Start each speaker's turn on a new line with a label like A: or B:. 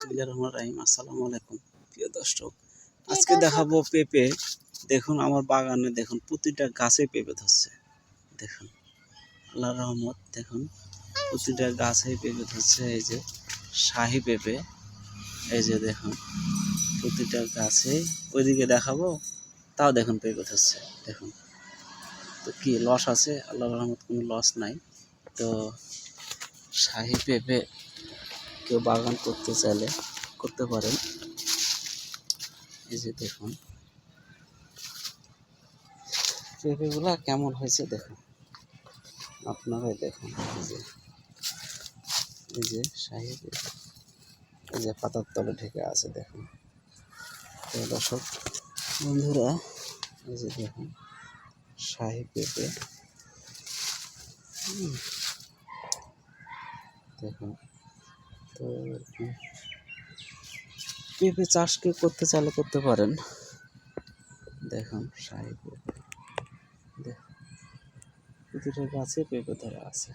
A: আসসালামু আলাইকুম প্রিয় দর্শক, আজকে দেখাবো পেঁপে। দেখুন আমার বাগানে, দেখুন প্রতিটা গাছে পেঁপে ধরছে। দেখুন আল্লাহর রহমত, দেখুন প্রতিটা গাছে পেঁপে ধরছে। এই যে শাহী পেঁপে, এই যে দেখুন প্রতিটা গাছে। ওইদিকে দেখাবো, তাও দেখুন পেঁপে ধরছে। দেখুন তো কি লস আছে? আল্লাহর রহমত কোনো লস নাই। তো শাহী পেঁপে কেউ বাগান করতে চাইলে করতে পারেন। এই যে দেখুন পেঁপেগুলা কেমন হয়েছে দেখুন, আপনারাই দেখুন। এই যে শাহী পেঁপে, এই যে পাতার তলে ঢেকে আছে দেখুন। তো দর্শক বন্ধুরা, এই যে দেখুন শাহী পেঁপে, দেখুন। তো পেঁপে চাষ কেউ করতে চাইলে করতে পারেন। দেখুন শাহী পেঁপে, দেখুন প্রতিটা গাছে পেঁপে ধরা আছে।